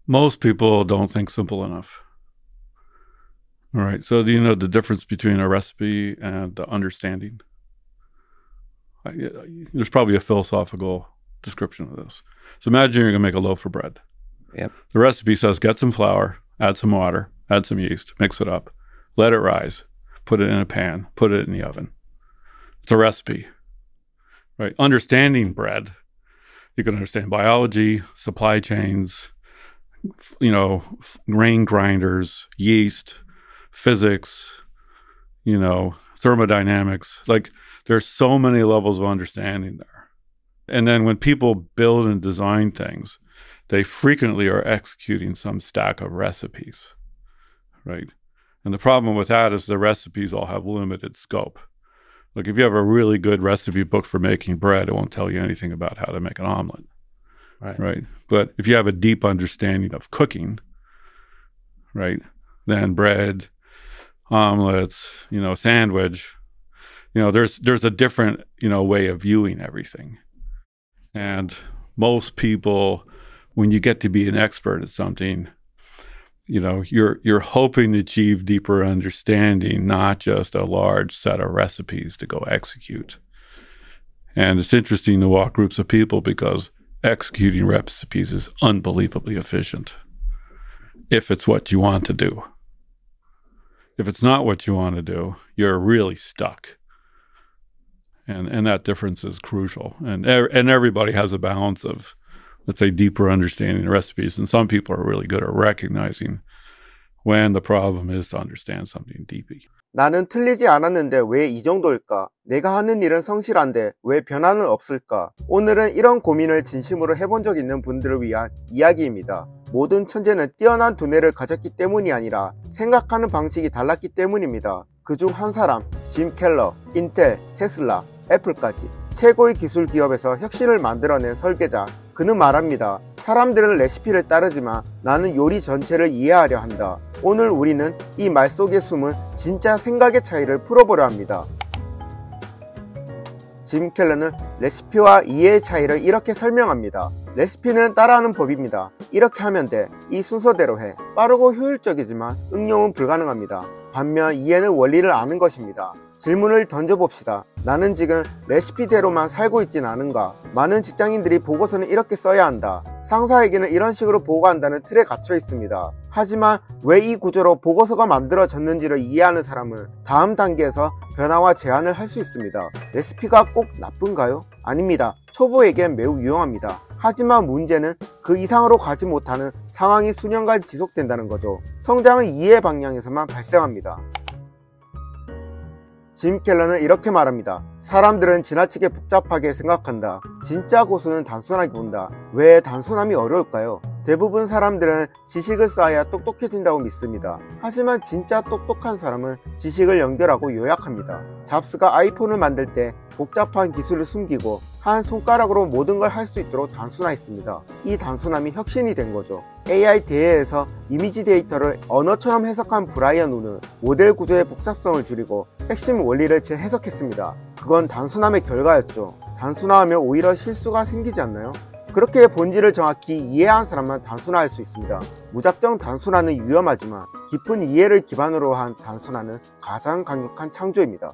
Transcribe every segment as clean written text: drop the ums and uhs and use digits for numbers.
Most people don't think simple enough. All right. So do you know the difference between a recipe and the understanding? There's probably a philosophical description of this. So imagine you're going to make a loaf of bread. Yep. The recipe says get some flour, add some water, add some yeast, mix it up, let it rise, put it in a pan, put it in the oven. It's a recipe, right? Understanding bread, you can understand biology, supply chains, grain grinders, yeast, physics, thermodynamics. Like there's so many levels of understanding there. And then when people build and design things, they frequently are executing some stack of recipes, right? And the problem with that is the recipes all have limited scope. Like if you have a really good recipe book for making bread, it won't tell you anything about how to make an omelet, right? But if you have a deep understanding of cooking, right, then bread, omelets, sandwich, there's a different, way of viewing everything. And most people, when you get to be an expert at something, you're hoping to achieve deeper understanding, not just a large set of recipes to go execute. And it's interesting to walk groups of people because executing recipes is unbelievably efficient if it's what you want to do. If it's not what you want to do, you're really stuck. And that difference is crucial. And everybody has a balance of, let's say, deeper understanding the recipes. And some people are really good at recognizing when the problem is to understand something deeply. 나는 틀리지 않았는데 왜 이 정도일까? 내가 하는 일은 성실한데 왜 변화는 없을까? 오늘은 이런 고민을 진심으로 해본 적 있는 분들을 위한 이야기입니다. 모든 천재는 뛰어난 두뇌를 가졌기 때문이 아니라 생각하는 방식이 달랐기 때문입니다. 그중 한 사람, 짐 켈러, 인텔, 테슬라, 애플까지 최고의 기술 기업에서 혁신을 만들어낸 설계자. 그는 말합니다. 사람들은 레시피를 따르지만 나는 요리 전체를 이해하려 한다. 오늘 우리는 이 말 속에 숨은 진짜 생각의 차이를 풀어보려 합니다. 짐 켈러는 레시피와 이해의 차이를 이렇게 설명합니다. 레시피는 따라하는 법입니다. 이렇게 하면 돼. 이 순서대로 해. 빠르고 효율적이지만 응용은 불가능합니다. 반면 이해는 원리를 아는 것입니다. 질문을 던져봅시다. 나는 지금 레시피대로만 살고 있진 않은가? 많은 직장인들이 보고서는 이렇게 써야 한다. 상사에게는 이런 식으로 보고한다는 틀에 갇혀 있습니다. 하지만 왜 이 구조로 보고서가 만들어졌는지를 이해하는 사람은 다음 단계에서 변화와 제안을 할 수 있습니다. 레시피가 꼭 나쁜가요? 아닙니다. 초보에겐 매우 유용합니다. 하지만 문제는 그 이상으로 가지 못하는 상황이 수년간 지속된다는 거죠. 성장은 이해 방향에서만 발생합니다. 짐 켈러는 이렇게 말합니다. 사람들은 지나치게 복잡하게 생각한다. 진짜 고수는 단순하게 본다. 왜 단순함이 어려울까요? 대부분 사람들은 지식을 쌓아야 똑똑해진다고 믿습니다. 하지만 진짜 똑똑한 사람은 지식을 연결하고 요약합니다. 잡스가 아이폰을 만들 때 복잡한 기술을 숨기고 한 손가락으로 모든 걸 할 수 있도록 단순화했습니다. 이 단순함이 혁신이 된 거죠. AI 대회에서 이미지 데이터를 언어처럼 해석한 브라이언 우는 모델 구조의 복잡성을 줄이고 핵심 원리를 재해석했습니다. 그건 단순함의 결과였죠. 단순화하면 오히려 실수가 생기지 않나요? 그렇게 본질을 정확히 이해한 사람만 단순화할 수 있습니다. 무작정 단순화는 위험하지만 깊은 이해를 기반으로 한 단순화는 가장 강력한 창조입니다.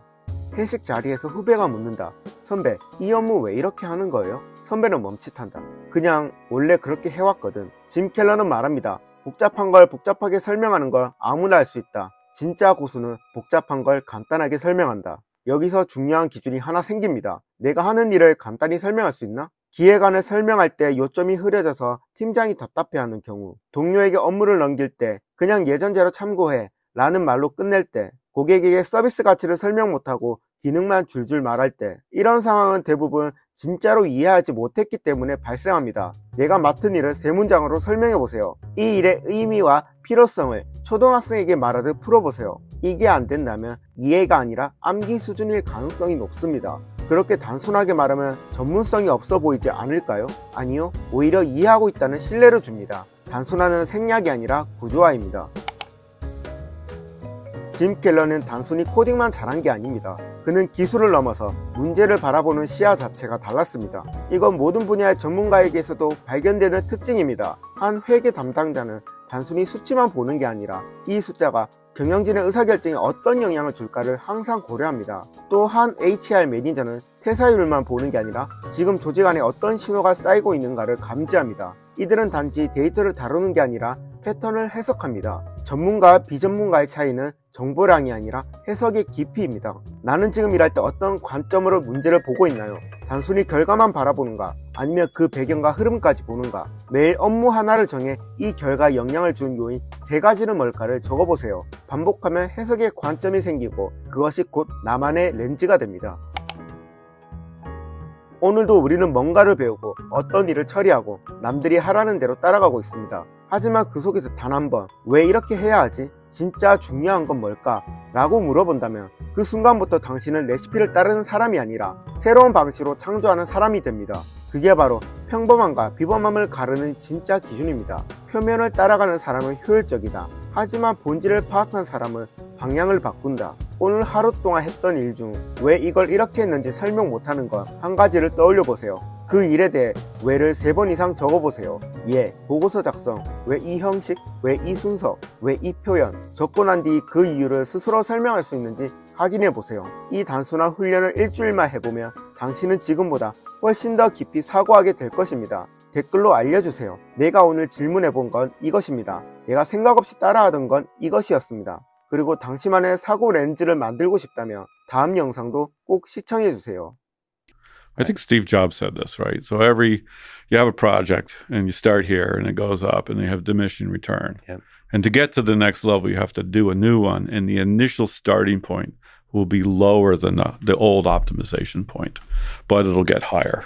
회식 자리에서 후배가 묻는다. 선배, 이 업무 왜 이렇게 하는 거예요? 선배는 멈칫한다. 그냥 원래 그렇게 해왔거든. 짐 켈러는 말합니다. 복잡한 걸 복잡하게 설명하는 걸 아무나 할 수 있다. 진짜 고수는 복잡한 걸 간단하게 설명한다. 여기서 중요한 기준이 하나 생깁니다. 내가 하는 일을 간단히 설명할 수 있나? 기획안을 설명할 때 요점이 흐려져서 팀장이 답답해하는 경우, 동료에게 업무를 넘길 때 그냥 예전대로 참고해 라는 말로 끝낼 때, 고객에게 서비스 가치를 설명 못하고 기능만 줄줄 말할 때, 이런 상황은 대부분 진짜로 이해하지 못했기 때문에 발생합니다. 내가 맡은 일을 세 문장으로 설명해보세요. 이 일의 의미와 필요성을 초등학생에게 말하듯 풀어보세요. 이게 안 된다면 이해가 아니라 암기 수준일 가능성이 높습니다. 그렇게 단순하게 말하면 전문성이 없어 보이지 않을까요? 아니요, 오히려 이해하고 있다는 신뢰를 줍니다. 단순화는 생략이 아니라 구조화입니다. 짐 켈러는 단순히 코딩만 잘한 게 아닙니다. 그는 기술을 넘어서 문제를 바라보는 시야 자체가 달랐습니다. 이건 모든 분야의 전문가에게서도 발견되는 특징입니다. 한 회계 담당자는 단순히 수치만 보는 게 아니라 이 숫자가 경영진의 의사결정에 어떤 영향을 줄까를 항상 고려합니다. 또 한 HR 매니저는 퇴사율만 보는 게 아니라 지금 조직 안에 어떤 신호가 쌓이고 있는가를 감지합니다. 이들은 단지 데이터를 다루는 게 아니라 패턴을 해석합니다. 전문가와 비전문가의 차이는 정보량이 아니라 해석의 깊이입니다. 나는 지금 일할 때 어떤 관점으로 문제를 보고 있나요? 단순히 결과만 바라보는가? 아니면 그 배경과 흐름까지 보는가? 매일 업무 하나를 정해 이 결과에 영향을 준 요인 3가지는 뭘까를 적어보세요. 반복하면 해석의 관점이 생기고 그것이 곧 나만의 렌즈가 됩니다. 오늘도 우리는 뭔가를 배우고 어떤 일을 처리하고 남들이 하라는 대로 따라가고 있습니다. 하지만 그 속에서 단 한 번 왜 이렇게 해야 하지? 진짜 중요한 건 뭘까? 라고 물어본다면 그 순간부터 당신은 레시피를 따르는 사람이 아니라 새로운 방식으로 창조하는 사람이 됩니다. 그게 바로 평범함과 비범함을 가르는 진짜 기준입니다. 표면을 따라가는 사람은 효율적이다. 하지만 본질을 파악한 사람은 방향을 바꾼다. 오늘 하루 동안 했던 일 중 왜 이걸 이렇게 했는지 설명 못하는 것 한 가지를 떠올려 보세요. 그 일에 대해 왜를 3번 이상 적어보세요. 예, 보고서 작성, 왜 이 형식, 왜 이 순서, 왜 이 표현. 적고 난 뒤 그 이유를 스스로 설명할 수 있는지 확인해 보세요. 이 단순한 훈련을 일주일만 해보면 당신은 지금보다 훨씬 더 깊이 사고하게 될 것입니다. 댓글로 알려주세요. 내가 오늘 질문해 본 건 이것입니다. 내가 생각 없이 따라하던 건 이것이었습니다. 그리고 당신만의 사고 렌즈를 만들고 싶다면 다음 영상도 꼭 시청해 주세요. I think Steve Jobs said this, right? So you have a project and you start here and it goes up and you have diminishing return. Yep. And to get to the next level, you have to do a new one. And the initial starting point will be lower than the old optimization point, but it'll get higher.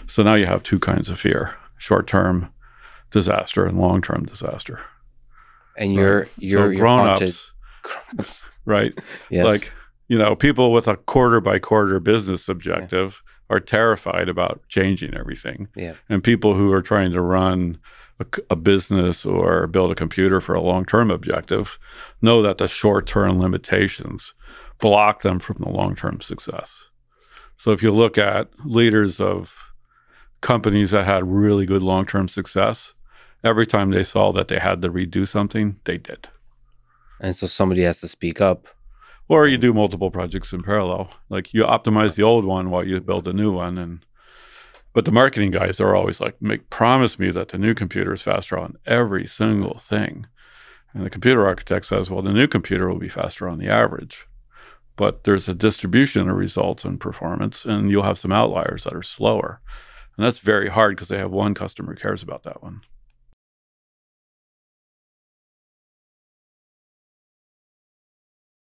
So now you have two kinds of fear, short-term disaster and long-term disaster. And you're grown-ups, right? Yes. Like, people with a quarter by quarter business objective are terrified about changing everything. Yeah. And people who are trying to run a business or build a computer for a long-term objective know that the short-term limitations block them from the long-term success. So if you look at leaders of companies that had really good long-term success, every time they saw that they had to redo something, they did. And so somebody has to speak up. Or you do multiple projects in parallel. Like you optimize the old one while you build a new one. But the marketing guys are always like, promise me that the new computer is faster on every single thing. And the computer architect says, well, the new computer will be faster on the average. But there's a distribution of results and performance, and you'll have some outliers that are slower. And that's very hard because they have one customer who cares about that one.